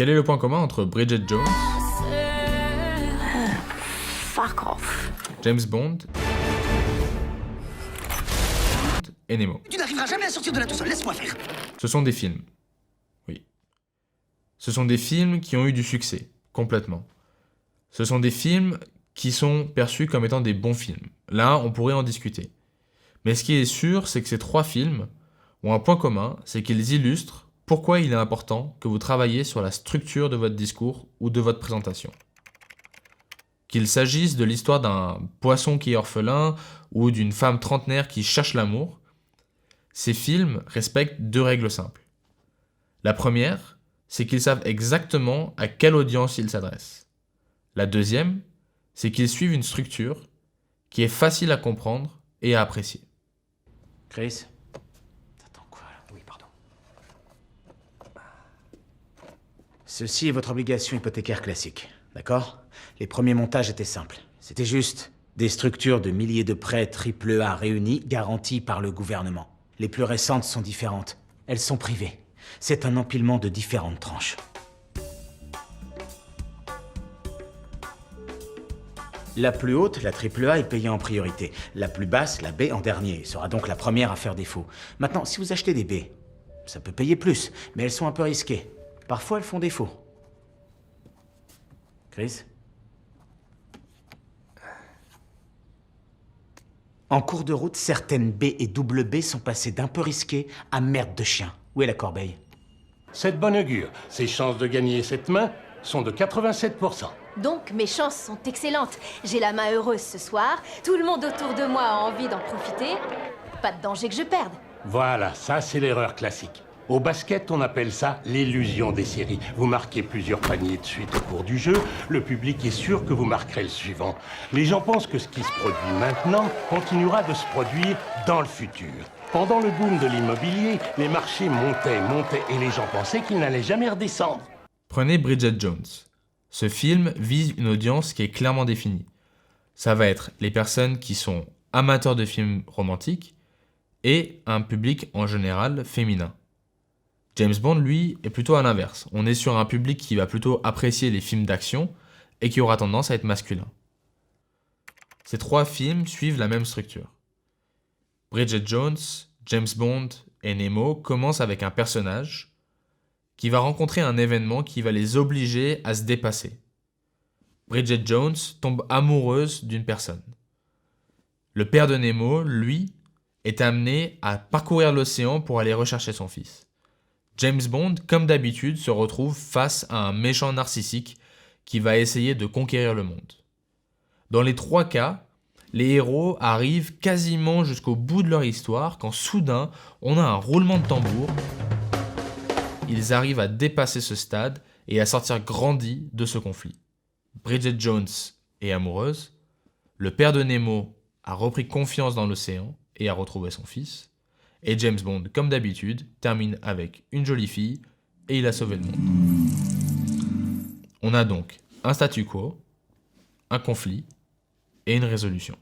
Quel est le point commun entre Bridget Jones, Fuck off. James Bond et Nemo? Tu n'arriveras jamais à sortir de là tout seul, laisse-moi faire. Ce sont des films. Oui. Ce sont des films qui ont eu du succès, complètement. Ce sont des films qui sont perçus comme étant des bons films. Là, on pourrait en discuter. Mais ce qui est sûr, c'est que ces trois films ont un point commun, c'est qu'ils illustrent pourquoi il est important que vous travailliez sur la structure de votre discours ou de votre présentation. Qu'il s'agisse de l'histoire d'un poisson qui est orphelin ou d'une femme trentenaire qui cherche l'amour, ces films respectent deux règles simples. La première, c'est qu'ils savent exactement à quelle audience ils s'adressent. La deuxième, c'est qu'ils suivent une structure qui est facile à comprendre et à apprécier. Chris? T'attends quoi là? Oui, pardon. Ceci est votre obligation hypothécaire classique, d'accord? Les premiers montages étaient simples. C'était juste des structures de milliers de prêts AAA réunis, garantis par le gouvernement. Les plus récentes sont différentes. Elles sont privées. C'est un empilement de différentes tranches. La plus haute, la AAA, est payée en priorité. La plus basse, la B, en dernier, sera donc la première à faire défaut. Maintenant, si vous achetez des B, ça peut payer plus, mais elles sont un peu risquées. Parfois, elles font défaut. Chris? En cours de route, certaines B et double B sont passées d'un peu risqué à merde de chien. Où est la corbeille? C'est de bon augure. Ses chances de gagner cette main sont de 87%. Donc mes chances sont excellentes. J'ai la main heureuse ce soir, tout le monde autour de moi a envie d'en profiter. Pas de danger que je perde. Voilà, ça c'est l'erreur classique. Au basket, on appelle ça l'illusion des séries. Vous marquez plusieurs paniers de suite au cours du jeu, le public est sûr que vous marquerez le suivant. Les gens pensent que ce qui se produit maintenant continuera de se produire dans le futur. Pendant le boom de l'immobilier, les marchés montaient et les gens pensaient qu'ils n'allaient jamais redescendre. Prenez Bridget Jones. Ce film vise une audience qui est clairement définie. Ça va être les personnes qui sont amateurs de films romantiques et un public en général féminin. James Bond, lui, est plutôt à l'inverse. On est sur un public qui va plutôt apprécier les films d'action et qui aura tendance à être masculin. Ces trois films suivent la même structure. Bridget Jones, James Bond et Nemo commencent avec un personnage qui va rencontrer un événement qui va les obliger à se dépasser. Bridget Jones tombe amoureuse d'une personne. Le père de Nemo, lui, est amené à parcourir l'océan pour aller rechercher son fils. James Bond, comme d'habitude, se retrouve face à un méchant narcissique qui va essayer de conquérir le monde. Dans les trois cas, les héros arrivent quasiment jusqu'au bout de leur histoire quand soudain, on a un roulement de tambour. Ils arrivent à dépasser ce stade et à sortir grandis de ce conflit. Bridget Jones est amoureuse, le père de Nemo a repris confiance dans l'océan et a retrouvé son fils, et James Bond, comme d'habitude, termine avec une jolie fille et il a sauvé le monde. On a donc un statu quo, un conflit et une résolution.